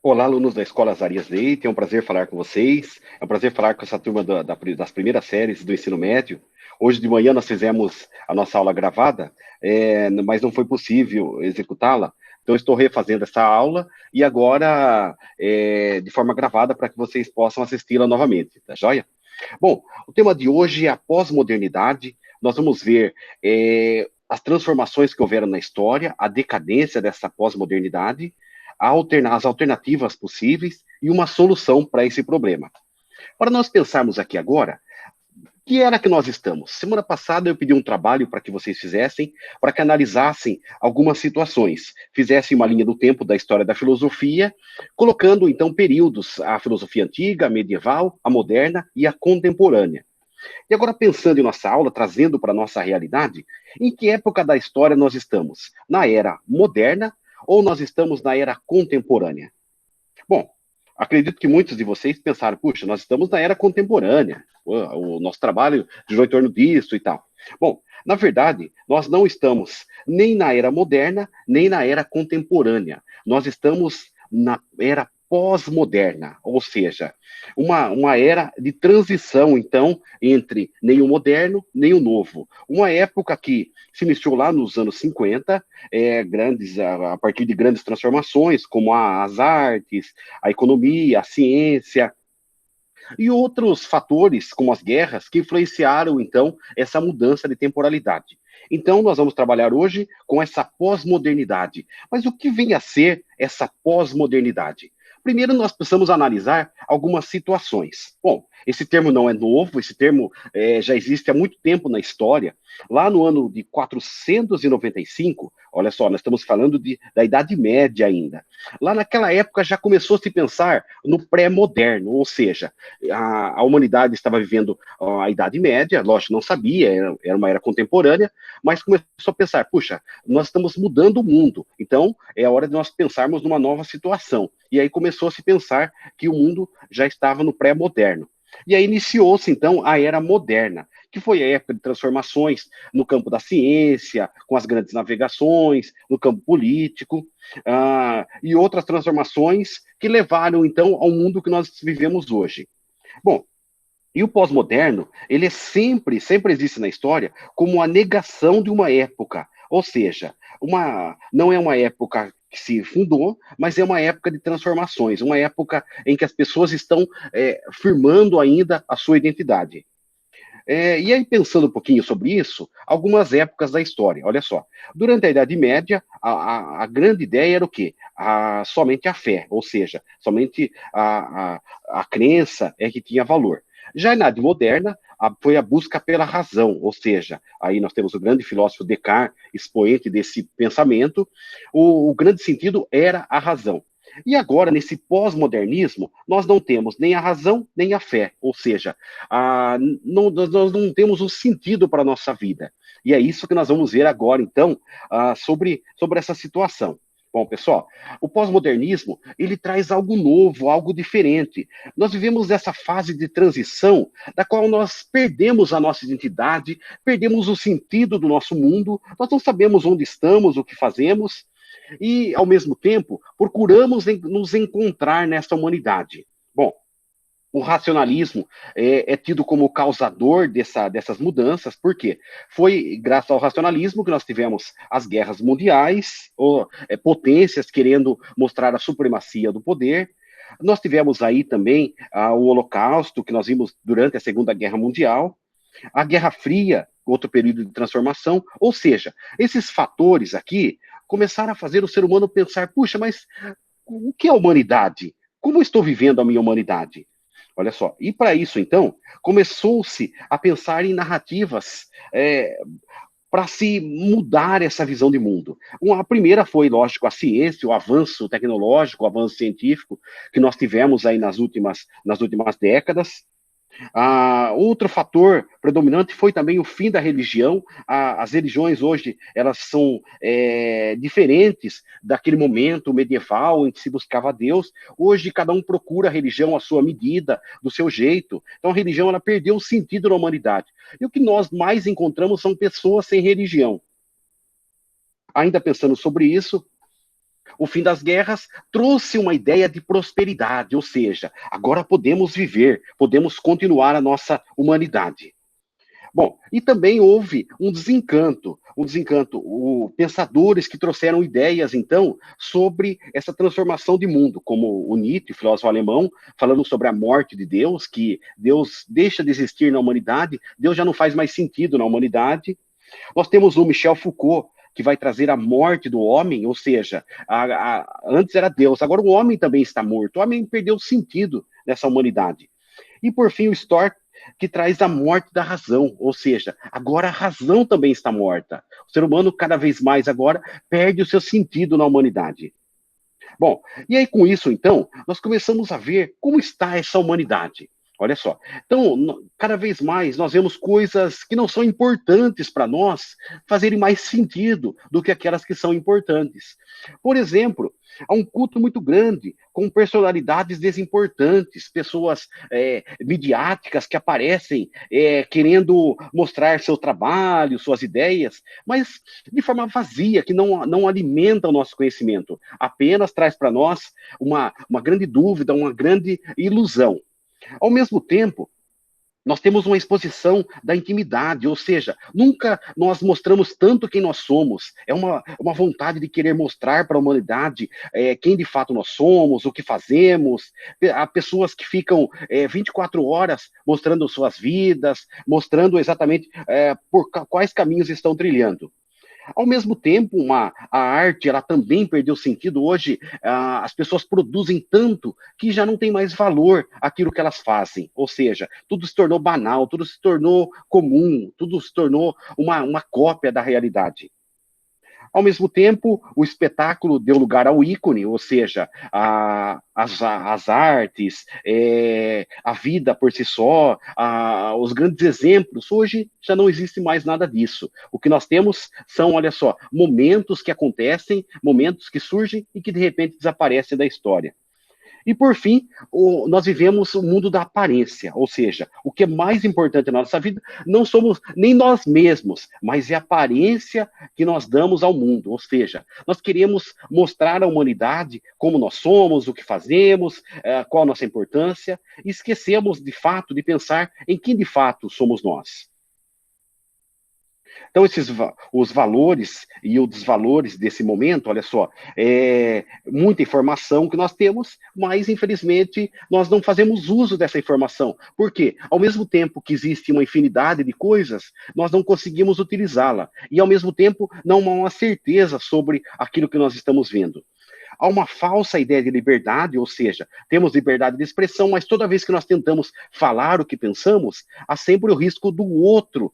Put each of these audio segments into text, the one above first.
Olá, alunos da Escola Azarias Leite, é um prazer falar com vocês, é um prazer falar com essa turma das primeiras séries do ensino médio. Hoje de manhã nós fizemos a nossa aula gravada, mas não foi possível executá-la, então estou refazendo essa aula e agora de forma gravada para que vocês possam assisti-la novamente, tá joia? Bom, o tema de hoje é a pós-modernidade. Nós vamos ver as transformações que houveram na história, a decadência dessa pós-modernidade, as alternativas possíveis e uma solução para esse problema. Para nós pensarmos aqui agora, que era que nós estamos? Semana passada eu pedi um trabalho para que vocês fizessem, para que analisassem algumas situações, fizessem uma linha do tempo da história da filosofia, colocando então períodos, a filosofia antiga, a medieval, a moderna e a contemporânea. E agora pensando em nossa aula, trazendo para a nossa realidade, em que época da história nós estamos? Na era moderna ou nós estamos na era contemporânea? Bom, acredito que muitos de vocês pensaram, puxa, nós estamos na era contemporânea, o nosso trabalho girou em torno disso e tal. Bom, na verdade, nós não estamos nem na era moderna, nem na era contemporânea. Nós estamos na era pós-moderna, ou seja, uma era de transição, então, entre nem o moderno, nem o novo. Uma época que se iniciou lá nos anos 50, a partir de grandes transformações, como as artes, a economia, a ciência, e outros fatores, como as guerras, que influenciaram, então, essa mudança de temporalidade. Então, nós vamos trabalhar hoje com essa pós-modernidade. Mas o que vem a ser essa pós-modernidade? Primeiro, nós precisamos analisar algumas situações. Bom, esse termo não é novo, esse termo já existe há muito tempo na história. Lá no ano de 495, olha só, nós estamos falando da Idade Média ainda. Lá naquela época já começou a se pensar no pré-moderno, ou seja, a humanidade estava vivendo a Idade Média, lógico, não sabia, era uma era contemporânea, mas começou a pensar, puxa, nós estamos mudando o mundo, então é hora de nós pensarmos numa nova situação. E aí começou a se pensar que o mundo já estava no pré-moderno. E aí iniciou-se, então, a Era Moderna, que foi a época de transformações no campo da ciência, com as grandes navegações, no campo político, e outras transformações que levaram, então, ao mundo que nós vivemos hoje. Bom, e o pós-moderno, ele é sempre existe na história como a negação de uma época, ou seja, não é uma época que se fundou, mas é uma época de transformações, uma época em que as pessoas estão firmando ainda a sua identidade. E aí, pensando um pouquinho sobre isso, algumas épocas da história. Olha só, durante a Idade Média, a grande ideia era o quê? Somente a fé, ou seja, somente a crença é que tinha valor. Já na Idade Moderna, foi a busca pela razão, ou seja, aí nós temos o grande filósofo Descartes, expoente desse pensamento, o grande sentido era a razão. E agora, nesse pós-modernismo, nós não temos nem a razão nem a fé, ou seja, nós não temos um sentido para a nossa vida. E é isso que nós vamos ver agora, então, sobre essa situação. Bom, pessoal, o pós-modernismo, ele traz algo novo, algo diferente. Nós vivemos essa fase de transição da qual nós perdemos a nossa identidade, perdemos o sentido do nosso mundo, nós não sabemos onde estamos, o que fazemos, e, ao mesmo tempo, procuramos nos encontrar nessa humanidade. Bom, o racionalismo é tido como causador dessas mudanças, por quê? Foi graças ao racionalismo que nós tivemos as guerras mundiais, potências querendo mostrar a supremacia do poder. Nós tivemos aí também o Holocausto, que nós vimos durante a Segunda Guerra Mundial, a Guerra Fria, outro período de transformação, ou seja, esses fatores aqui começaram a fazer o ser humano pensar, puxa, mas o que é a humanidade? Como eu estou vivendo a minha humanidade? Olha só, e para isso, então, começou-se a pensar em narrativas para se mudar essa visão de mundo. A primeira foi, lógico, a ciência, o avanço tecnológico, o avanço científico que nós tivemos aí nas últimas décadas. Outro fator predominante foi também o fim da religião. As religiões hoje elas são diferentes daquele momento medieval em que se buscava Deus. Hoje cada um procura a religião à sua medida, do seu jeito. Então a religião ela perdeu o sentido na humanidade. E o que nós mais encontramos são pessoas sem religião. Ainda pensando sobre isso, O fim das guerras trouxe uma ideia de prosperidade, ou seja, agora podemos viver, podemos continuar a nossa humanidade. Bom, e também houve um desencanto, pensadores que trouxeram ideias, então, sobre essa transformação de mundo, como o Nietzsche, filósofo alemão, falando sobre a morte de Deus, que Deus deixa de existir na humanidade, Deus já não faz mais sentido na humanidade. Nós temos o Michel Foucault, que vai trazer a morte do homem, ou seja, antes era Deus, agora o homem também está morto, o homem perdeu o sentido nessa humanidade. E por fim o Storr, que traz a morte da razão, ou seja, agora a razão também está morta. O ser humano cada vez mais agora perde o seu sentido na humanidade. Bom, e aí com isso então, nós começamos a ver como está essa humanidade. Olha só. Então, cada vez mais nós vemos coisas que não são importantes para nós fazerem mais sentido do que aquelas que são importantes. Por exemplo, há um culto muito grande com personalidades desimportantes, pessoas midiáticas que aparecem querendo mostrar seu trabalho, suas ideias, mas de forma vazia, que não alimenta o nosso conhecimento, apenas traz para nós uma grande dúvida, uma grande ilusão. Ao mesmo tempo, nós temos uma exposição da intimidade, ou seja, nunca nós mostramos tanto quem nós somos. É uma vontade de querer mostrar para a humanidade quem de fato nós somos, o que fazemos. Há pessoas que ficam 24 horas mostrando suas vidas, mostrando exatamente por quais caminhos estão trilhando. Ao mesmo tempo, a arte ela também perdeu sentido. Hoje, as pessoas produzem tanto que já não tem mais valor aquilo que elas fazem. Ou seja, tudo se tornou banal, tudo se tornou comum, tudo se tornou uma cópia da realidade. Ao mesmo tempo, o espetáculo deu lugar ao ícone, ou seja, as artes, a vida por si só, os grandes exemplos. Hoje já não existe mais nada disso. O que nós temos são, olha só, momentos que acontecem, momentos que surgem e que de repente desaparecem da história. E, por fim, nós vivemos o mundo da aparência, ou seja, o que é mais importante na nossa vida não somos nem nós mesmos, mas é a aparência que nós damos ao mundo, ou seja, nós queremos mostrar à humanidade como nós somos, o que fazemos, qual a nossa importância, e esquecemos, de fato, de pensar em quem de fato somos nós. Então, os valores e os desvalores desse momento, olha só, muita informação que nós temos, mas, infelizmente, nós não fazemos uso dessa informação. Por quê? Ao mesmo tempo que existe uma infinidade de coisas, nós não conseguimos utilizá-la. E, ao mesmo tempo, não há uma certeza sobre aquilo que nós estamos vendo. Há uma falsa ideia de liberdade, ou seja, temos liberdade de expressão, mas toda vez que nós tentamos falar o que pensamos, há sempre o risco do outro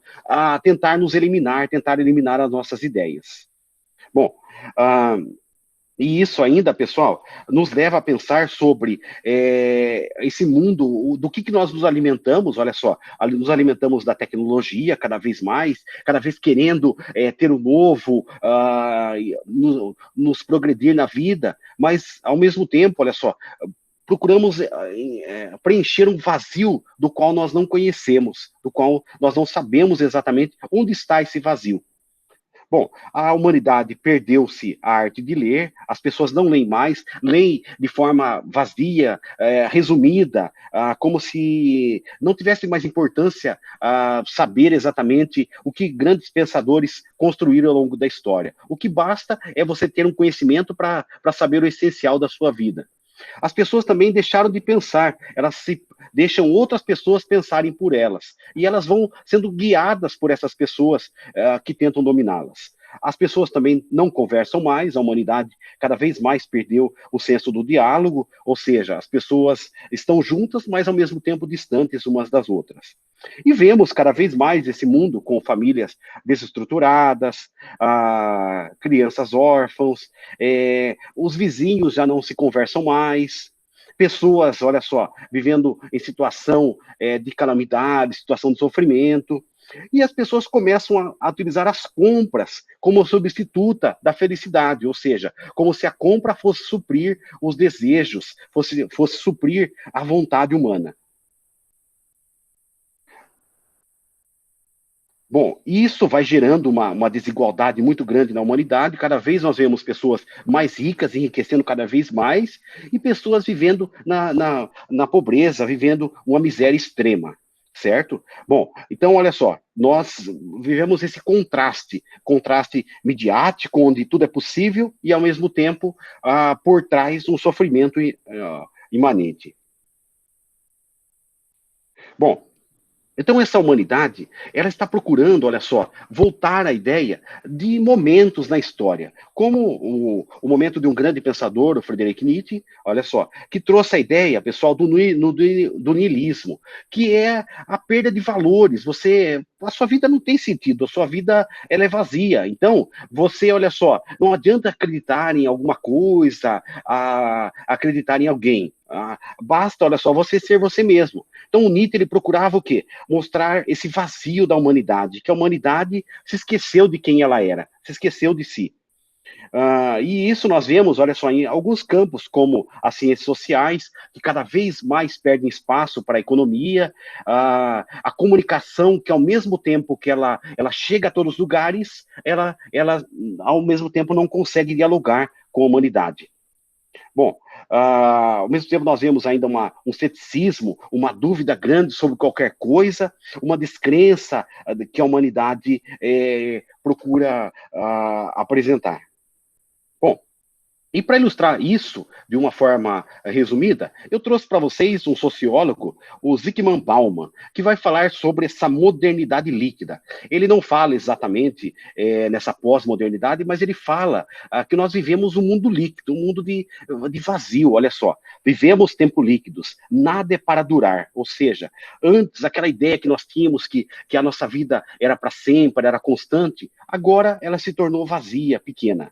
tentar nos eliminar, tentar eliminar as nossas ideias. Bom, e isso ainda, pessoal, nos leva a pensar sobre esse mundo, do que nós nos alimentamos. Olha só, nos alimentamos da tecnologia cada vez mais, cada vez querendo ter o novo, nos progredir na vida, mas, ao mesmo tempo, olha só, procuramos preencher um vazio do qual nós não conhecemos, do qual nós não sabemos exatamente onde está esse vazio. Bom, a humanidade perdeu-se a arte de ler, as pessoas não leem mais, leem de forma vazia, resumida, como se não tivesse mais importância saber exatamente o que grandes pensadores construíram ao longo da história. O que basta é você ter um conhecimento para saber o essencial da sua vida. As pessoas também deixaram de pensar, elas deixam outras pessoas pensarem por elas, e elas vão sendo guiadas por essas pessoas que tentam dominá-las. As pessoas também não conversam mais, a humanidade cada vez mais perdeu o senso do diálogo, ou seja, as pessoas estão juntas, mas ao mesmo tempo distantes umas das outras. E vemos cada vez mais esse mundo com famílias desestruturadas, crianças órfãos, os vizinhos já não se conversam mais, pessoas, olha só, vivendo em situação de calamidade, situação de sofrimento, e as pessoas começam a utilizar as compras como substituta da felicidade, ou seja, como se a compra fosse suprir os desejos, fosse suprir a vontade humana. Bom, isso vai gerando uma desigualdade muito grande na humanidade. Cada vez nós vemos pessoas mais ricas, enriquecendo cada vez mais, e pessoas vivendo na pobreza, vivendo uma miséria extrema, certo? Bom, então olha só, nós vivemos esse contraste midiático, onde tudo é possível, e ao mesmo tempo, por trás, um sofrimento imanente. Bom, então, essa humanidade, ela está procurando, olha só, voltar à ideia de momentos na história, como o momento de um grande pensador, o Friedrich Nietzsche, olha só, que trouxe a ideia, pessoal, do niilismo, que é a perda de valores. A sua vida não tem sentido, a sua vida ela é vazia. Então, você, olha só, não adianta acreditar em alguma coisa, acreditar em alguém. Basta, olha só, você ser você mesmo. Então, o Nietzsche ele procurava o quê? Mostrar esse vazio da humanidade, que a humanidade se esqueceu de quem ela era, se esqueceu de si. E isso nós vemos, olha só, em alguns campos, como as ciências sociais, que cada vez mais perdem espaço para a economia, a comunicação, que ao mesmo tempo que ela chega a todos os lugares, ela ao mesmo tempo não consegue dialogar com a humanidade. Bom, ao mesmo tempo nós vemos ainda um ceticismo, uma dúvida grande sobre qualquer coisa, uma descrença que a humanidade procura apresentar. Bom, e para ilustrar isso de uma forma resumida, eu trouxe para vocês um sociólogo, o Zygmunt Bauman, que vai falar sobre essa modernidade líquida. Ele não fala exatamente nessa pós-modernidade, mas ele fala que nós vivemos um mundo líquido, um mundo de vazio. Olha só, vivemos tempos líquidos, nada é para durar. Ou seja, antes aquela ideia que nós tínhamos que a nossa vida era para sempre, era constante, agora ela se tornou vazia, pequena.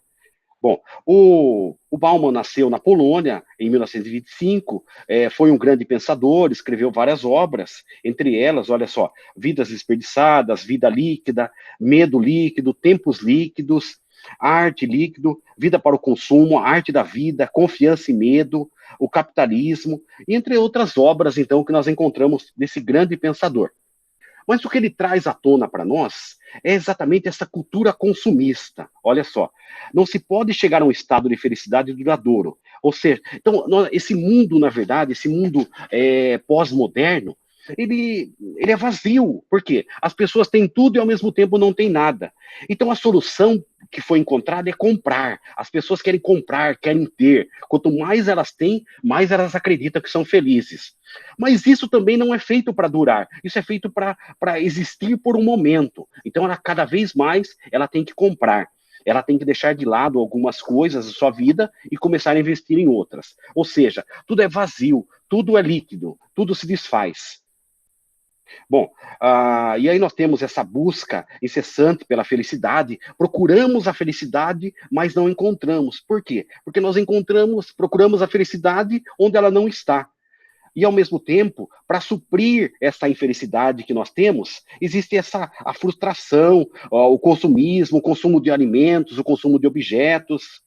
Bom, o Bauman nasceu na Polônia em 1925, foi um grande pensador, escreveu várias obras, entre elas, olha só, Vidas Desperdiçadas, Vida Líquida, Medo Líquido, Tempos Líquidos, Arte Líquido, Vida para o Consumo, Arte da Vida, Confiança e Medo, O Capitalismo, entre outras obras, então, que nós encontramos desse grande pensador. Mas o que ele traz à tona para nós é exatamente essa cultura consumista. Olha só, não se pode chegar a um estado de felicidade duradouro. Ou seja, então, esse mundo, na verdade, esse mundo pós-moderno, ele é vazio. Por quê? As pessoas têm tudo e ao mesmo tempo não têm nada. Então a solução que foi encontrada é comprar. As pessoas querem comprar, querem ter. Quanto mais elas têm, mais elas acreditam que são felizes. Mas isso também não é feito para durar. Isso é feito para existir por um momento. Então ela cada vez mais ela tem que comprar. Ela tem que deixar de lado algumas coisas da sua vida e começar a investir em outras. Ou seja, tudo é vazio, tudo é líquido, tudo se desfaz. Bom, e aí nós temos essa busca incessante pela felicidade, procuramos a felicidade, mas não encontramos. Por quê? Porque nós procuramos a felicidade onde ela não está. E, ao mesmo tempo, para suprir essa infelicidade que nós temos, existe a frustração, o consumismo, o consumo de alimentos, o consumo de objetos.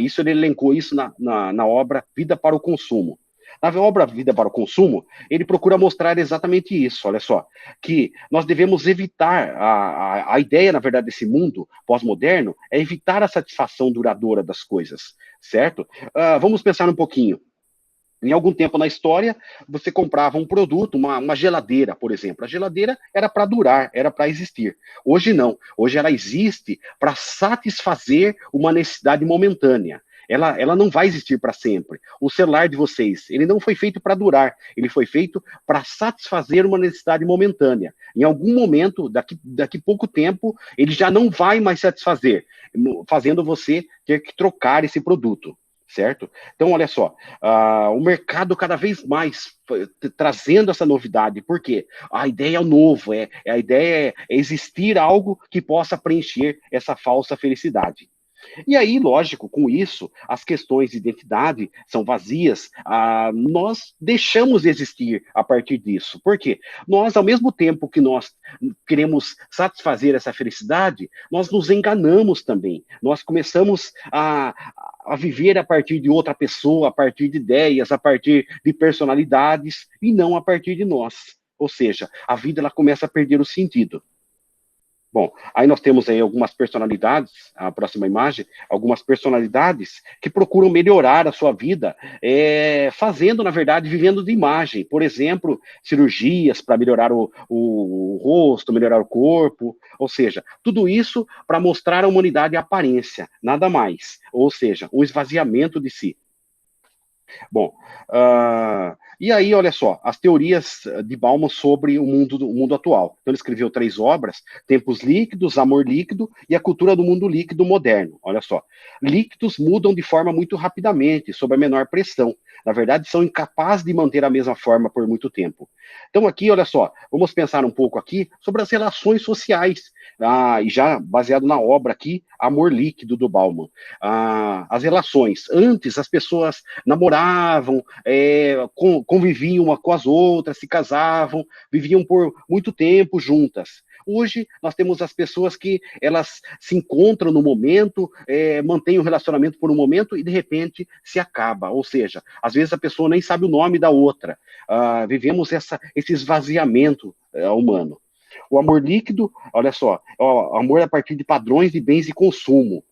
Isso ele elencou isso na obra Vida para o Consumo. Na obra Vida para o Consumo, ele procura mostrar exatamente isso, olha só, que nós devemos evitar, a ideia, na verdade, desse mundo pós-moderno é evitar a satisfação duradoura das coisas, certo? Vamos pensar um pouquinho. Em algum tempo na história, você comprava um produto, uma geladeira, por exemplo. A geladeira era para durar, era para existir. Hoje não. Hoje ela existe para satisfazer uma necessidade momentânea. Ela não vai existir para sempre. O celular de vocês, ele não foi feito para durar, ele foi feito para satisfazer uma necessidade momentânea. Em algum momento, daqui pouco tempo, ele já não vai mais satisfazer, fazendo você ter que trocar esse produto. Certo? Então, olha só, o mercado cada vez mais trazendo essa novidade, por quê? A ideia é o novo, a ideia é existir algo que possa preencher essa falsa felicidade. E aí, lógico, com isso, as questões de identidade são vazias, nós deixamos de existir a partir disso. Por quê? Nós, ao mesmo tempo que nós queremos satisfazer essa felicidade, nós nos enganamos também. Nós começamos a viver a partir de outra pessoa, a partir de ideias, a partir de personalidades, e não a partir de nós. Ou seja, a vida ela começa a perder o sentido. Bom, aí nós temos aí algumas personalidades, a próxima imagem, algumas personalidades que procuram melhorar a sua vida, fazendo, na verdade, vivendo de imagem. Por exemplo, cirurgias para melhorar o rosto, melhorar o corpo, ou seja, tudo isso para mostrar à humanidade a aparência, nada mais. Ou seja, um esvaziamento de si. Bom, e aí, olha só, as teorias de Bauman sobre o mundo atual. Então, ele escreveu 3 obras: Tempos Líquidos, Amor Líquido e a Cultura do Mundo Líquido Moderno. Olha só, líquidos mudam de forma muito rapidamente, sob a menor pressão. Na verdade, são incapazes de manter a mesma forma por muito tempo. Então, aqui, olha só, vamos pensar um pouco aqui sobre as relações sociais, e já baseado na obra aqui, Amor Líquido, do Bauman. As relações. Antes, as pessoas namoravam, conviviam uma com as outras, se casavam, viviam por muito tempo juntas. Hoje, nós temos as pessoas que elas se encontram no momento, mantêm o relacionamento por um momento e, de repente, se acaba. Ou seja, às vezes a pessoa nem sabe o nome da outra. Vivemos esse esvaziamento humano. O amor líquido, olha só, amor a partir de padrões de bens de consumo.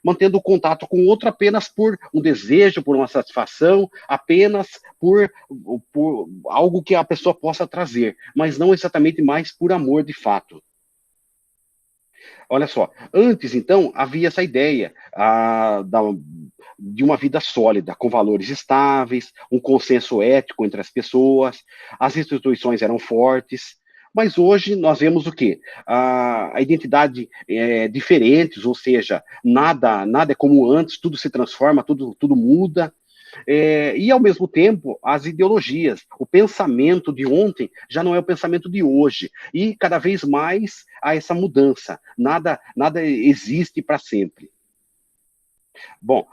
Mantendo o contato com o outro apenas por um desejo, por uma satisfação, apenas por algo que a pessoa possa trazer, mas não exatamente mais por amor de fato. Olha só, antes, então, havia essa ideia de uma vida sólida, com valores estáveis, um consenso ético entre as pessoas, as instituições eram fortes, mas hoje nós vemos o quê? A identidade diferentes, ou seja, nada é como antes, tudo se transforma, tudo muda. E, ao mesmo tempo, as ideologias. O pensamento de ontem já não é o pensamento de hoje. E, cada vez mais, há essa mudança. Nada existe para sempre. Bom,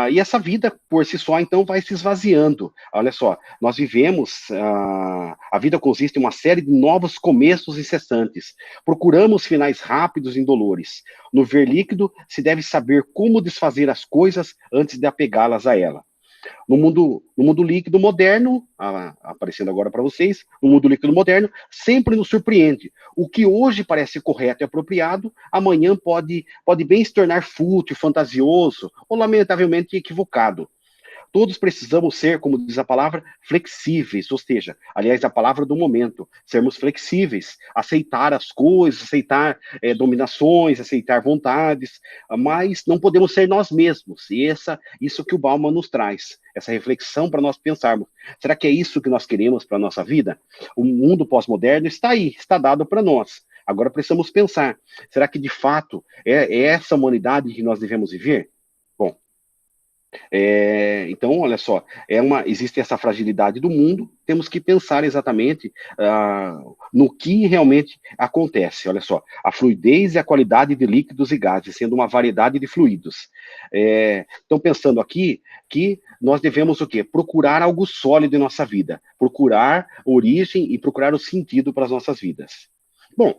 e essa vida, por si só, então, vai se esvaziando. Olha só, nós vivemos, a vida consiste em uma série de novos começos incessantes. Procuramos finais rápidos e indolores. No ver líquido, se deve saber como desfazer as coisas antes de apegá-las a ela. No mundo líquido moderno, aparecendo agora para vocês, no mundo líquido moderno, sempre nos surpreende. O que hoje parece correto e apropriado, amanhã pode bem se tornar fútil, fantasioso ou lamentavelmente equivocado. Todos precisamos ser, como diz a palavra, flexíveis, ou seja, aliás, a palavra do momento, sermos flexíveis, aceitar as coisas, aceitar dominações, aceitar vontades, mas não podemos ser nós mesmos. E isso que o Bauman nos traz, essa reflexão para nós pensarmos. Será que é isso que nós queremos para a nossa vida? O mundo pós-moderno está aí, está dado para nós. Agora precisamos pensar, será que de fato é essa humanidade que nós devemos viver? Bom, então, olha só, existe essa fragilidade do mundo, temos que pensar exatamente no que realmente acontece. Olha só, a fluidez e a qualidade de líquidos e gases, sendo uma variedade de fluidos. Então, pensando aqui que nós devemos o quê? Procurar algo sólido em nossa vida, procurar origem e procurar o sentido para as nossas vidas. Bom,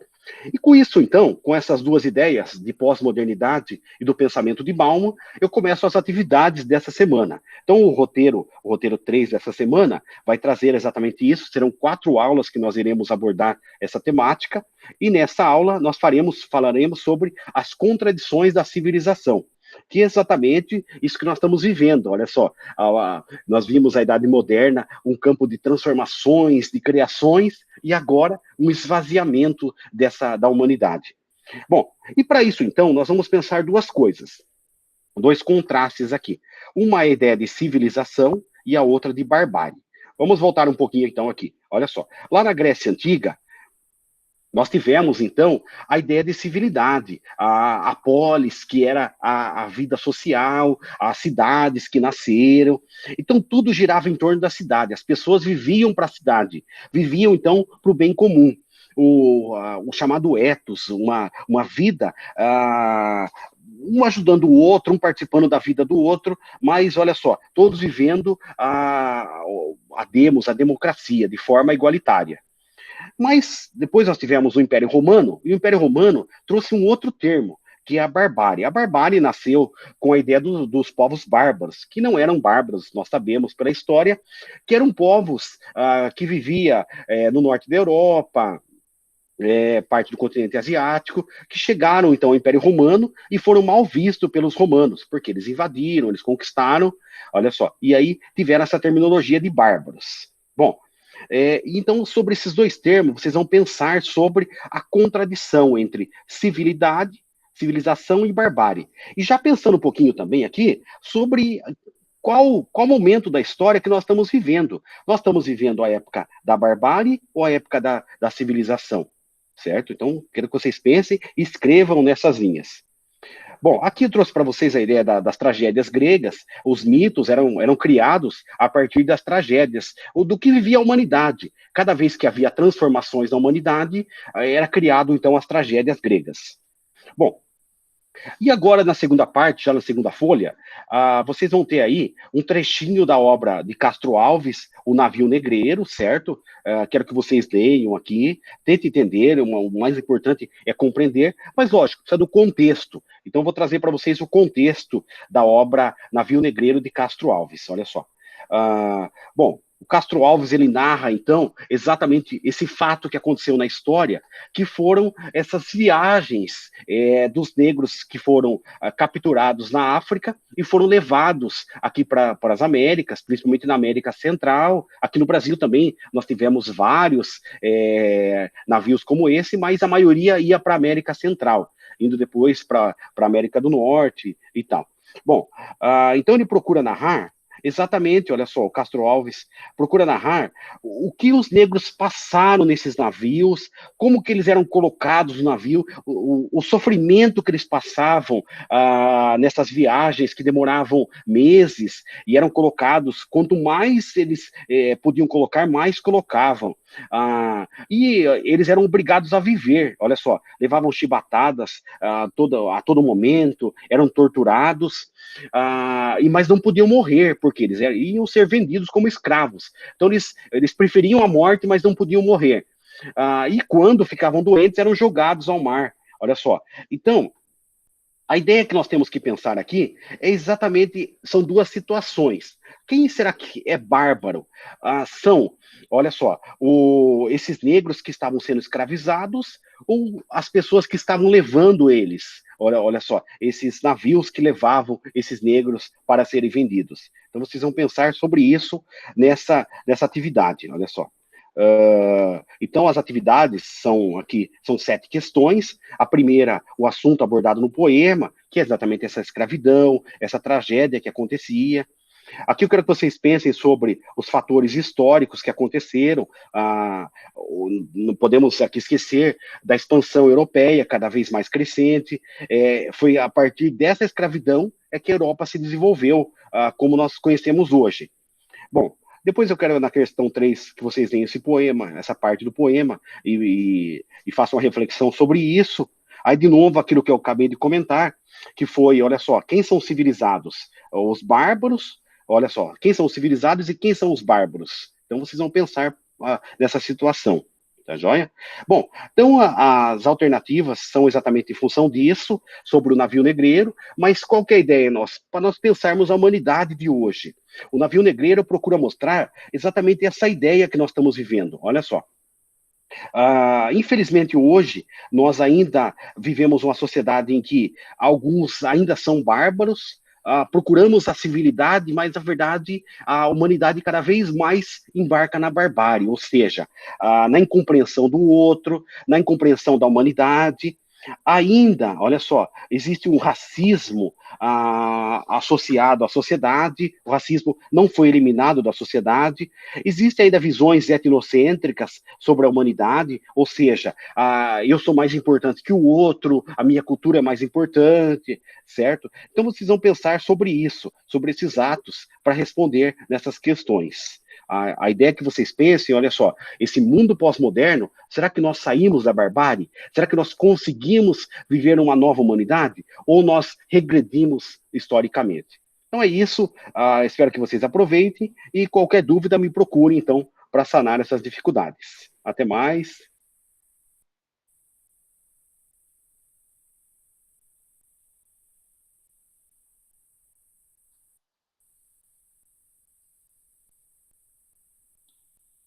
e com isso, então, com essas duas ideias de pós-modernidade e do pensamento de Bauman, eu começo as atividades dessa semana. Então, o roteiro 3 dessa semana vai trazer exatamente isso. Serão 4 aulas que nós iremos abordar essa temática. E nessa aula nós falaremos sobre as contradições da civilização, que é exatamente isso que nós estamos vivendo. Olha só, nós vimos a Idade Moderna, um campo de transformações, de criações, e agora um esvaziamento da humanidade. Bom, e para isso, então, nós vamos pensar 2 coisas, 2 contrastes aqui. Uma é a ideia de civilização e a outra de barbárie. Vamos voltar um pouquinho, então, aqui. Olha só, lá na Grécia Antiga, nós tivemos, então, a ideia de civilidade, a polis, que era a vida social, as cidades que nasceram. Então, tudo girava em torno da cidade. As pessoas viviam para a cidade, viviam, então, para o bem comum. O chamado ethos, uma vida, um ajudando o outro, um participando da vida do outro, mas, olha só, todos vivendo a democracia de forma igualitária. Mas depois nós tivemos o Império Romano, e o Império Romano trouxe um outro termo, que é a barbárie. A barbárie nasceu com a ideia dos povos bárbaros, que não eram bárbaros, nós sabemos pela história, que eram povos que viviam no norte da Europa, parte do continente asiático, que chegaram então ao Império Romano e foram mal vistos pelos romanos, porque eles invadiram, eles conquistaram, olha só, e aí tiveram essa terminologia de bárbaros. Bom, então sobre esses dois termos, vocês vão pensar sobre a contradição entre civilidade, civilização e barbárie. E já pensando um pouquinho também aqui sobre qual momento da história que nós estamos vivendo. Nós estamos vivendo a época da barbárie ou a época da civilização? Certo? Então, quero que vocês pensem e escrevam nessas linhas. Bom, aqui eu trouxe para vocês a ideia das tragédias gregas. Os mitos eram criados a partir das tragédias, ou do que vivia a humanidade. Cada vez que havia transformações na humanidade, era criado, então, as tragédias gregas. Bom, e agora, na segunda parte, já na segunda folha, vocês vão ter aí um trechinho da obra de Castro Alves, O Navio Negreiro, certo? Quero que vocês leiam aqui, tentem entender, o mais importante é compreender, mas lógico, precisa do contexto. Então, vou trazer para vocês o contexto da obra Navio Negreiro de Castro Alves, olha só. Bom, o Castro Alves, ele narra, então, exatamente esse fato que aconteceu na história, que foram essas viagens dos negros que foram capturados na África e foram levados aqui para as Américas, principalmente na América Central. Aqui no Brasil também nós tivemos vários navios como esse, mas a maioria ia para a América Central, indo depois para a América do Norte e tal. Bom, então ele procura narrar exatamente, olha só, o Castro Alves procura narrar o que os negros passaram nesses navios, como que eles eram colocados no navio, o sofrimento que eles passavam nessas viagens que demoravam meses e eram colocados, quanto mais eles podiam colocar, mais colocavam. E eles eram obrigados a viver, olha só, levavam chibatadas a todo momento, eram torturados, mas não podiam morrer, porque eles iam ser vendidos como escravos. Então eles preferiam a morte, mas não podiam morrer. E quando ficavam doentes, eram jogados ao mar. Olha só. Então, a ideia que nós temos que pensar aqui é exatamente, são duas situações. Quem será que é bárbaro? Olha só, esses negros que estavam sendo escravizados ou as pessoas que estavam levando eles? Olha só, esses navios que levavam esses negros para serem vendidos. Então vocês vão pensar sobre isso nessa atividade, olha só. Então, as atividades são 7 questões. A primeira, o assunto abordado no poema, que é exatamente essa escravidão, essa tragédia que acontecia. Aqui eu quero que vocês pensem sobre os fatores históricos que aconteceram. Não podemos aqui esquecer da expansão europeia, cada vez mais crescente. Foi a partir dessa escravidão que a Europa se desenvolveu como nós conhecemos hoje. Bom, depois eu quero, na questão 3, que vocês tenham esse poema, essa parte do poema, e façam uma reflexão sobre isso. Aí, de novo, aquilo que eu acabei de comentar, que foi, olha só, quem são os civilizados? Os bárbaros, olha só, quem são os civilizados e quem são os bárbaros? Então, vocês vão pensar nessa situação. Tá joia? Bom, então as alternativas são exatamente em função disso, sobre o navio negreiro, mas qual que é a ideia para nós pensarmos a humanidade de hoje? O navio negreiro procura mostrar exatamente essa ideia que nós estamos vivendo. Olha só. Infelizmente, hoje, nós ainda vivemos uma sociedade em que alguns ainda são bárbaros, procuramos a civilidade, mas, na verdade, a humanidade cada vez mais embarca na barbárie, ou seja, na incompreensão do outro, na incompreensão da humanidade. Ainda, olha só, existe um racismo associado à sociedade, o racismo não foi eliminado da sociedade, existem ainda visões etnocêntricas sobre a humanidade, ou seja, eu sou mais importante que o outro, a minha cultura é mais importante, certo? Então vocês vão pensar sobre isso, sobre esses atos, para responder nessas questões. A ideia é que vocês pensem, olha só, esse mundo pós-moderno, será que nós saímos da barbárie? Será que nós conseguimos viver uma nova humanidade? Ou nós regredimos historicamente? Então é isso, espero que vocês aproveitem e qualquer dúvida me procurem, então, para sanar essas dificuldades. Até mais.